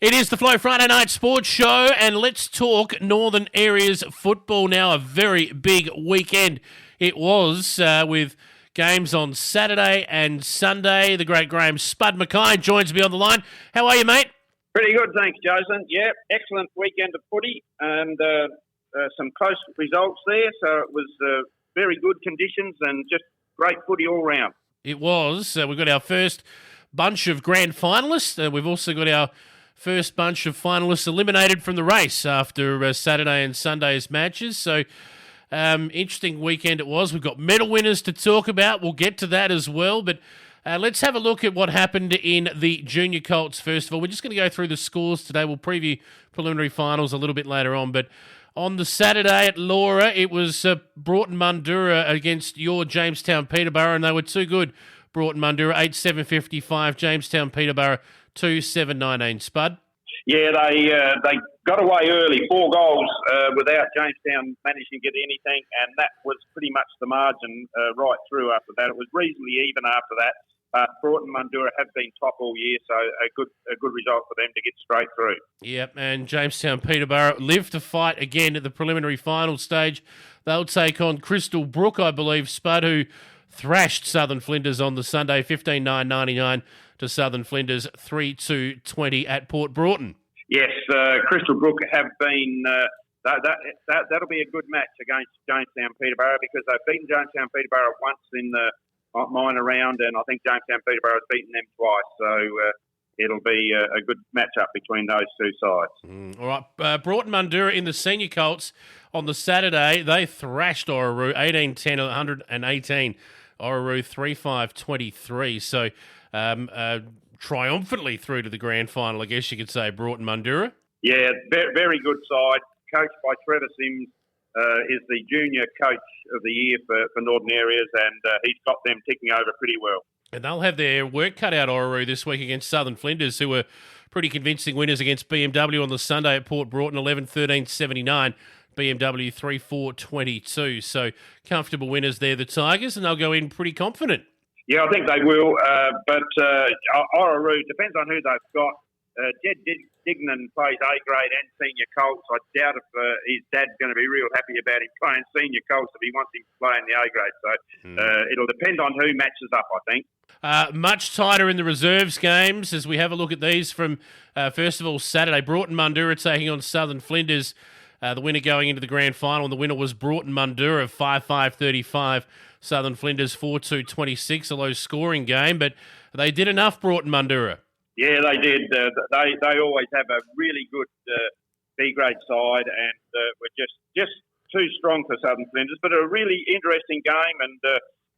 It is the Flow Friday Night Sports Show, and let's talk Northern Areas football now. A very big weekend it was with games on Saturday and Sunday. The great Graham Spud McKay joins me on the line. How are you, mate? Pretty good, thanks, Jason. Yeah, excellent weekend of footy and some close results there. So it was very good conditions and just great footy all round. It was. We've got our first bunch of grand finalists. We've also got our first bunch of finalists eliminated from the race after Saturday and Sunday's matches. So, interesting weekend it was. We've got medal winners to talk about. We'll get to that as well. But let's have a look at what happened in the junior colts first of all. We're just going to go through the scores today. We'll preview preliminary finals a little bit later on. But on the Saturday at Laura, it was Broughton Mundura against your Jamestown Peterborough, and they were too good. Broughton Mundura 8-7-55, Jamestown Peterborough 2-7-19. Spud? Yeah, they got away early, 4 goals without Jamestown managing to get anything, and that was pretty much the margin right through after that. It was reasonably even after that. Broughton Mundura have been top all year, so a good result for them to get straight through. Yep, and Jamestown Peterborough live to fight again at the preliminary final stage. They'll take on Crystal Brook, I believe, Spud, who thrashed Southern Flinders on the Sunday, 15-9-99 to Southern Flinders, 3-2-20 at Port Broughton. Yes, Crystal Brook have been... that'll be a good match against Jamestown Peterborough because they've beaten Jamestown Peterborough once in the minor round, and I think Jamestown Peterborough has beaten them twice. So it'll be a good match-up between those two sides. All right, Broughton Mundura in the senior colts on the Saturday, they thrashed Orroroo 18-10, 118. Orroroo 3-5-23. So triumphantly through to the grand final, I guess you could say, Broughton Mundura. Yeah, very good side. Coached by Trevor Sims, is the junior coach of the year for Northern Areas, and he's got them ticking over pretty well. And they'll have their work cut out, Orroroo, this week against Southern Flinders, who were pretty convincing winners against BMW on the Sunday at Port Broughton, 11-13-79. BMW 3-4-22. So comfortable winners there, the Tigers, and they'll go in pretty confident. Yeah, I think they will. But Orroroo, depends on who they've got. Jed Dignan plays A-grade and senior colts. I doubt if his dad's going to be real happy about him playing senior colts if he wants him to play in the A-grade. So it'll depend on who matches up, I think. Much tighter in the reserves games as we have a look at these from, first of all, Saturday. Broughton Mundura taking on Southern Flinders. The winner going into the grand final, and the winner was Broughton Mundura, 5-5-35. Southern Flinders 4-2-26, a low-scoring game, but they did enough, Broughton Mundura. Yeah, they did. They always have a really good B-grade side, and were just too strong for Southern Flinders, but a really interesting game, and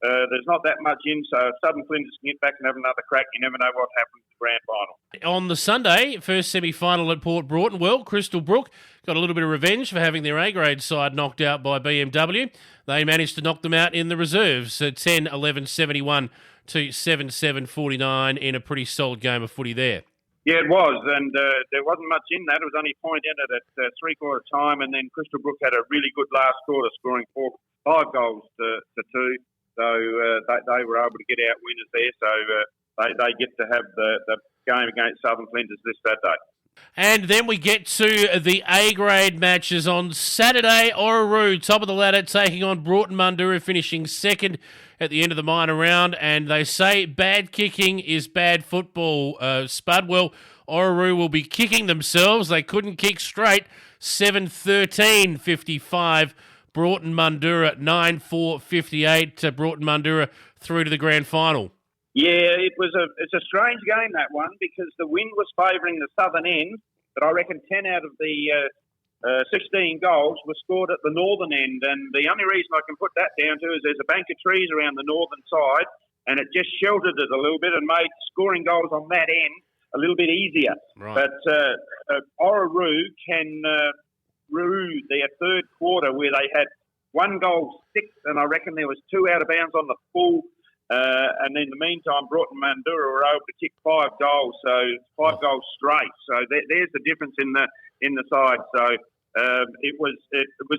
there's not that much in, so if Southern Flinders can get back and have another crack, you never know what happens in the grand final. On the Sunday, first semi-final at Port Broughton, well, Crystal Brook got a little bit of revenge for having their A-grade side knocked out by BMW. They managed to knock them out in the reserves, 10-11-71 to 7-7-49 in a pretty solid game of footy there. Yeah, it was, and there wasn't much in that. It was only a point in it at three-quarter time, and then Crystal Brook had a really good last quarter, scoring 5 goals to 2. So they were able to get out winners there. So they get to have the game against Southern Flinders this Saturday. And then we get to the A-grade matches on Saturday. Orroroo, top of the ladder, taking on Broughton Mundura, finishing second at the end of the minor round. And they say bad kicking is bad football, Spud. Well, Orroroo will be kicking themselves. They couldn't kick straight. 7-13-55. Broughton Mundura 9-4-58. Broughton Mundura through to the grand final. Yeah, it's a strange game, that one, because the wind was favouring the southern end, but I reckon 10 out of the 16 goals were scored at the northern end, and the only reason I can put that down to is there's a bank of trees around the northern side, and it just sheltered it a little bit and made scoring goals on that end a little bit easier. Right. But Orroroo can rue their third quarter where they had 1 goal 6, and I reckon there was 2 out of bounds on the full. And in the meantime, Broughton Mundura were able to kick 5 goals, so 5 goals straight. So there's the difference in the side. So it was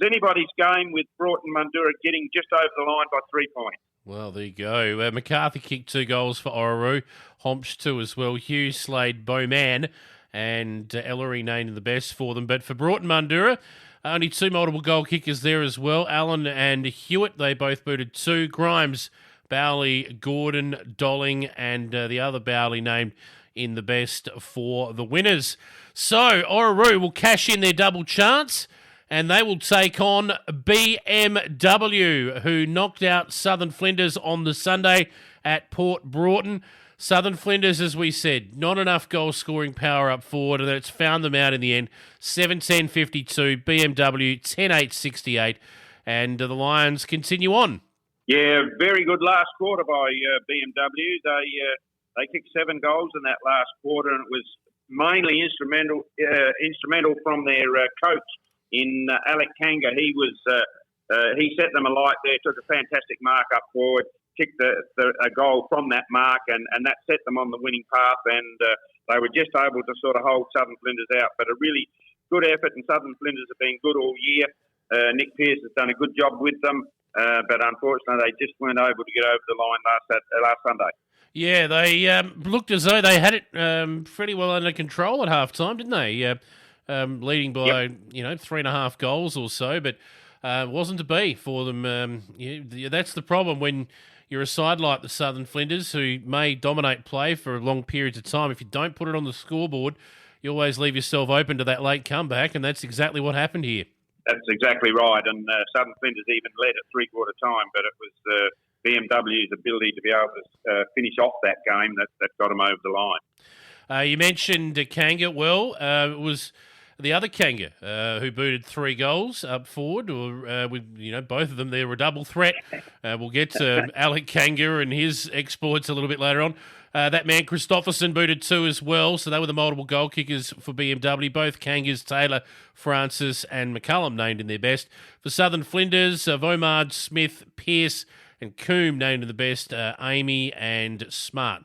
anybody's game with Broughton Mundura getting just over the line by 3 points. Well, there you go. McCarthy kicked 2 goals for Orroroo. Homsch 2 as well. Hughes, Slade, Bowman and Ellery named the best for them. But for Broughton Mandurah, only 2 multiple goal kickers there as well. Allen and Hewitt, they both booted 2. Grimes, Bowley, Gordon, Dolling, and the other Bowley named in the best for the winners. So Orroroo will cash in their double chance, and they will take on BMW, who knocked out Southern Flinders on the Sunday at Port Broughton. Southern Flinders, as we said, not enough goal-scoring power up forward, and it's found them out in the end. 7-10-52, BMW 10-8-68, and the Lions continue on. Yeah, very good last quarter by BMW. They kicked 7 goals in that last quarter, and it was mainly instrumental from their coach in Alec Kanga. He set them alight there, took a fantastic mark up forward, kicked a goal from that mark, and that set them on the winning path, and they were just able to sort of hold Southern Flinders out. But a really good effort, and Southern Flinders have been good all year. Nick Pearce has done a good job with them, but unfortunately they just weren't able to get over the line last Sunday. Yeah, they looked as though they had it pretty well under control at half-time, didn't they? Leading by, 3.5 goals or so, but wasn't to be for them. That's the problem when you're a side like the Southern Flinders, who may dominate play for long periods of time. If you don't put it on the scoreboard, you always leave yourself open to that late comeback, and that's exactly what happened here. That's exactly right, and Southern Flinders even led at three-quarter time, but it was BMW's ability to be able to finish off that game that got them over the line. You mentioned Kanga. Well, it was the other Kanga who booted 3 goals up forward, or both of them. They were a double threat. We'll get to Alec Kanga and his exploits a little bit later on. That man Christopherson booted 2 as well, so they were the multiple goal kickers for BMW. Both Kangas, Taylor, Francis, and McCullum named in their best. For Southern Flinders, Vomard, Smith, Pearce, and Coombe named in the best. Amy and Smart,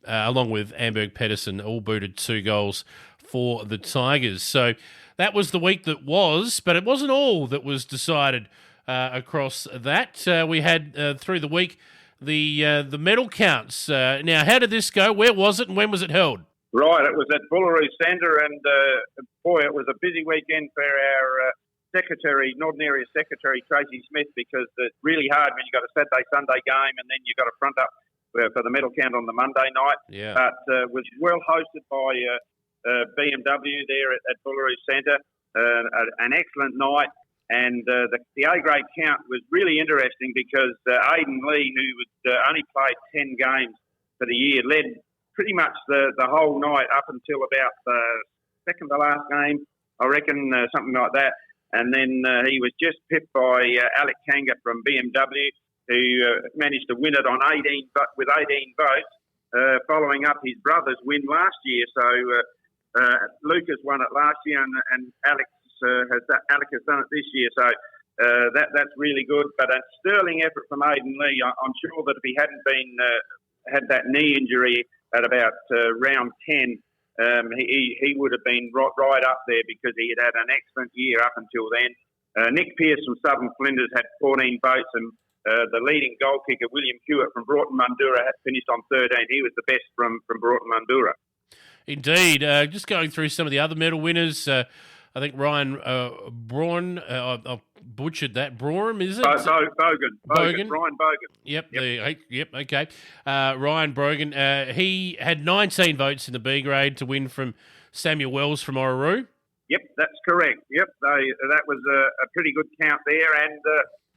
along with Amberg Pedersen, all booted 2 goals for the Tigers. So that was the week that was, but it wasn't all that was decided across that. We had through the week the medal counts. Now, how did this go? Where was it, and when was it held? Right, it was at Orroroo Centre, and boy, it was a busy weekend for our secretary, Northern Area Secretary Tracy Smith, because it's really hard when you've got a Saturday-Sunday game and then you've got to front up for the medal count on the Monday night. Yeah. But was well hosted by BMW there at Orroroo Centre. An excellent night. And the A-grade count was really interesting because Aidan Lee, who only played 10 games for the year, led pretty much the whole night up until about the second to last game, I reckon, something like that. And then he was just pipped by Alec Kanga from BMW, who managed to win it on 18 votes, following up his brother's win last year. So Lucas won it last year, and Alex has done it this year. So that's really good. But a sterling effort from Aidan Lee. I'm sure that if he hadn't had that knee injury at about round 10, he would have been right up there, because he had an excellent year up until then. Nick Pearce from Southern Flinders had 14 votes, and the leading goal kicker, William Hewitt from Broughton Mandurah, had finished on 13. He was the best from Broughton Mandurah. Indeed. Just going through some of the other medal winners, I think Ryan Braun, I've butchered that. Brorum, is it? Bogan. Ryan Bogan. Yep, okay. Ryan Brogan, he had 19 votes in the B grade to win from Samuel Wells from Orroroo. Yep, that's correct. Yep, that was a pretty good count there, and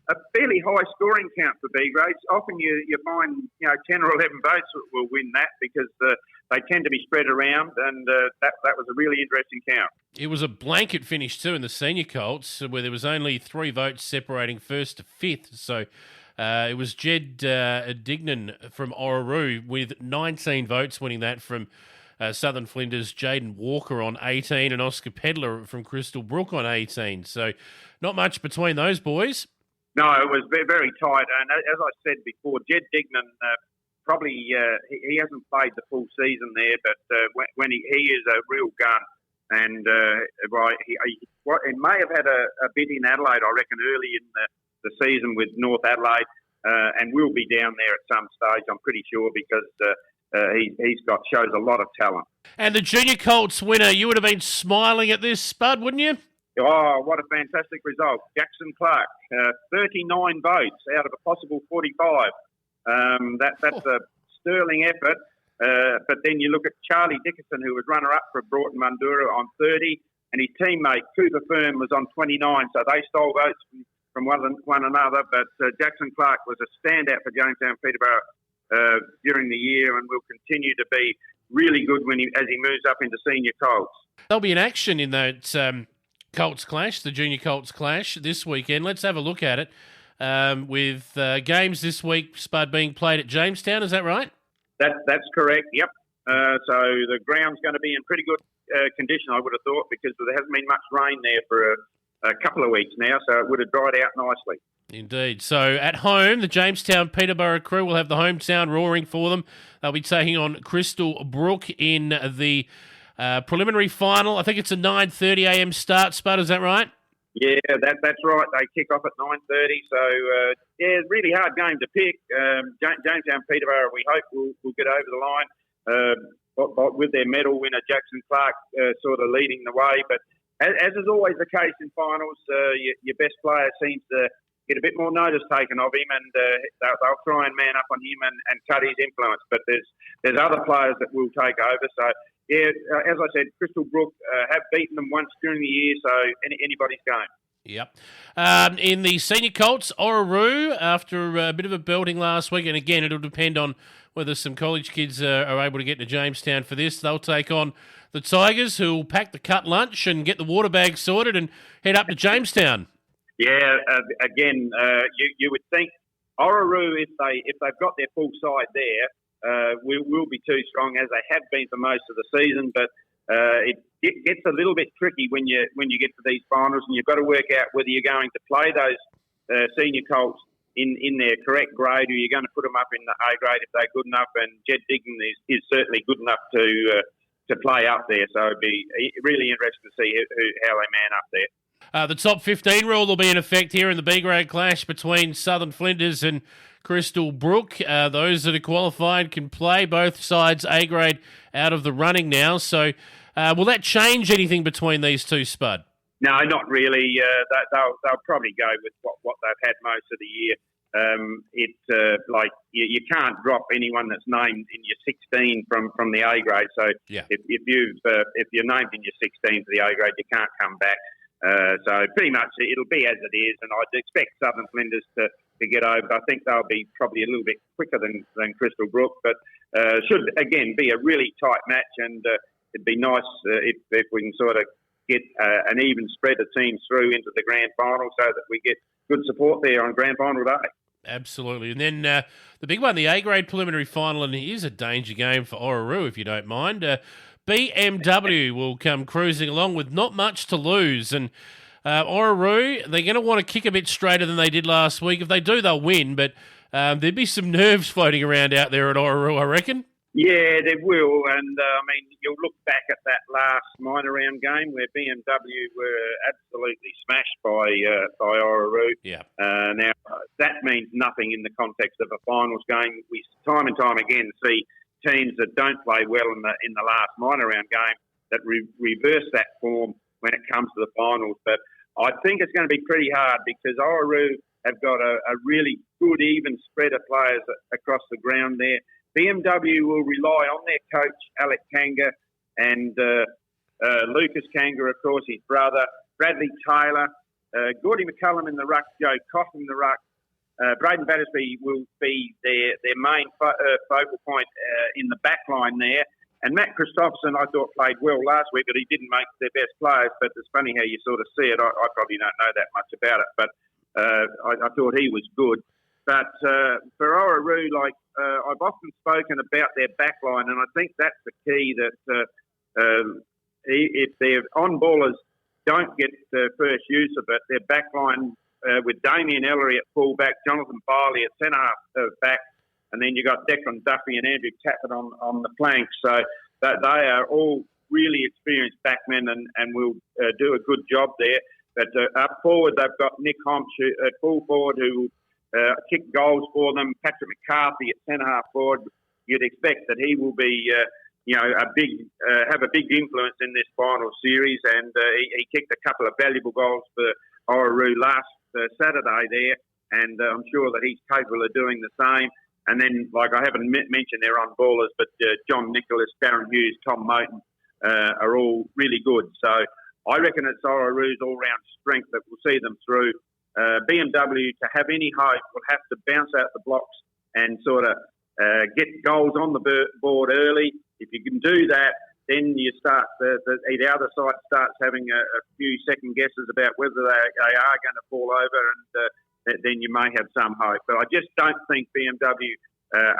a fairly high scoring count for B grades. Often you find 10 or 11 votes will win that, because they tend to be spread around, and that was a really interesting count. It was a blanket finish too in the senior Colts, where there was only 3 votes separating first to fifth. So it was Jed Dignan from Orroroo with 19 votes winning that from Southern Flinders, Jaden Walker on 18, and Oscar Pedler from Crystal Brook on 18. So not much between those boys. No, it was very, very tight. And as I said before, Jed Dignan probably he hasn't played the full season there, but when he is a real gun. And he may have had a bit in Adelaide, I reckon, early in the season with North Adelaide, and will be down there at some stage, I'm pretty sure, because shows a lot of talent. And the Junior Colts winner, you would have been smiling at this, Spud, wouldn't you? Oh, what a fantastic result. Jackson Clark, 39 votes out of a possible 45. That's a sterling effort. But then you look at Charlie Dickerson, who was runner-up for Broughton Mundura on 30, and his teammate Cooper Firm was on 29. So they stole votes from one another. But Jackson Clark was a standout for Jamestown Peterborough during the year, and will continue to be really good as he moves up into senior Colts. There'll be an action in that Colts clash, the Junior Colts clash this weekend. Let's have a look at it with games this week, Spud, being played at Jamestown. Is that right? That's correct, yep. So the ground's going to be in pretty good condition, I would have thought, because there hasn't been much rain there for a couple of weeks now, so it would have dried out nicely. Indeed. So at home, the Jamestown Peterborough crew will have the hometown roaring for them. They'll be taking on Crystal Brook in the preliminary final. I think it's a 9:30 a.m. start, Spud, is that right? Yeah, that's right. They kick off at 9:30. So, really hard game to pick. Jamestown Peterborough, we hope, will get over the line with their medal winner, Jackson Clark, sort of leading the way. But as is always the case in finals, your best player seems to get a bit more notice taken of him, and they'll try and man up on him and cut his influence. But there's other players that will take over. So, yeah, as I said, Crystal Brook have beaten them once during the year, so anybody's game. Yep. In the senior Colts, Orroroo, after a bit of a belting last week, and again, it'll depend on whether some college kids are able to get to Jamestown for this. They'll take on the Tigers, who'll pack the cut lunch and get the water bag sorted and head up to Jamestown. Yeah, again, you would think Orroroo, if they've got their full side there, will be too strong, as they have been for most of the season. But it gets a little bit tricky when you get to these finals, and you've got to work out whether you're going to play those senior Colts in their correct grade, or you're going to put them up in the A grade if they're good enough. And Jed Dignan is certainly good enough to play up there. So it'd be really interesting to see how they man up there. The top 15 rule will be in effect here in the B-grade clash between Southern Flinders and Crystal Brook. Those that are qualified can play. Both sides A-grade out of the running now. So will that change anything between these two, Spud? No, not really. They'll probably go with what they've had most of the year. Like you can't drop anyone that's named in your 16 from the A grade. So yeah. if you're named in your 16 for the A grade, you can't come back. So pretty much it'll be as it is, and I'd expect Southern Flinders to get over. I think they'll be probably a little bit quicker than Crystal Brook, but should again be a really tight match, and it'd be nice if we can sort of get an even spread of teams through into the grand final, so that we get good support there on grand final day. Absolutely. And then the big one, the A-grade preliminary final, and here's a danger game for Orroroo, if you don't mind. BMW will come cruising along with not much to lose. And Orroroo, they're going to want to kick a bit straighter than they did last week. If they do, they'll win. But there'd be some nerves floating around out there at Orroroo, I reckon. Yeah, there will. And, you'll look back at that last minor round game where BMW were absolutely smashed by Orroroo. Yeah. Now, that means nothing in the context of a finals game. We time and time again see teams that don't play well in the last minor round game that reverse that form when it comes to the finals. But I think it's going to be pretty hard, because Orroroo have got a really good even spread of players across the ground there. BMW will rely on their coach, Alec Kanga, and Lucas Kanga, of course, his brother, Bradley Taylor, Gordy McCullum in the ruck, Joe Cough in the ruck. Braden Battersby will be their main focal point in the back line there. And Matt Christopherson, I thought, played well last week, but he didn't make their best players. But it's funny how you sort of see it. I probably don't know that much about it, but I thought he was good. But for Orroroo, I've often spoken about their back line, and I think that's the key, that if their on-ballers don't get first use of it, their back line with Damien Ellery at full-back, Jonathan Barley at centre-half back, and then you've got Declan Duffy and Andrew Tappert on the flank. So they are all really experienced backmen and will do a good job there. But up forward, they've got Nick Homch at full forward, who will kick goals for them. Patrick McCarthy at centre-half forward. you'd expect that he will be, have a big influence in this final series. And he kicked a couple of valuable goals for Orroroo last Saturday there, and I'm sure that he's capable of doing the same. And then, like I haven't mentioned their on-ballers, but John Nicholas, Darren Hughes, Tom Moten are all really good. So I reckon it's Orroroo's all-round strength that will see them through. BMW, to have any hope, will have to bounce out the blocks and sort of get goals on the board early. If you can do that, then you start the other side starts having a few second guesses about whether they are going to fall over, and then you may have some hope. But I just don't think BMW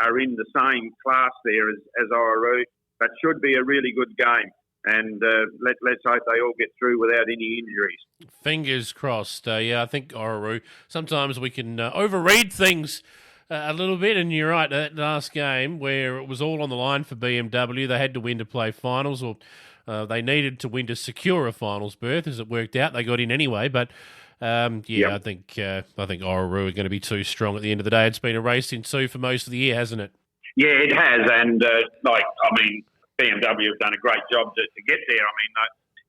are in the same class there as Orroroo, but should be a really good game. And let's hope they all get through without any injuries. Fingers crossed. Yeah, I think Orroroo, sometimes we can overread things a little bit, and you're right, that last game where it was all on the line for BMW, they had to win to play finals, or they needed to win to secure a finals berth. As it worked out, they got in anyway, but yep. I think Orroroo are going to be too strong at the end of the day. It's been a race in two for most of the year, hasn't it? Yeah, it has, and BMW have done a great job to get there. I mean,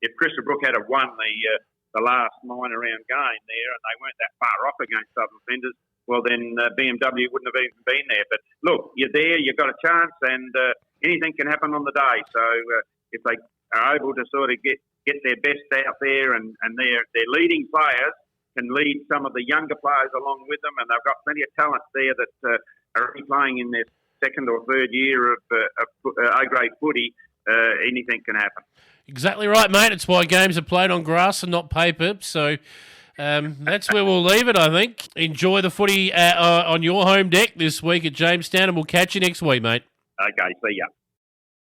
if Crystal Brook had have won the last 9 round game there, and they weren't that far off against Southern Flinders, well, then BMW wouldn't have even been there. But look, you're there, you've got a chance, and anything can happen on the day. So if they are able to sort of get their best out there, and their leading players can lead some of the younger players along with them, and they've got plenty of talent there that are only playing in their second or third year of A-grade footy, anything can happen. Exactly right, mate. It's why games are played on grass and not paper. So that's where we'll leave it, I think. Enjoy the footy on your home deck this week at Jamestown, and we'll catch you next week, mate. Okay, see ya.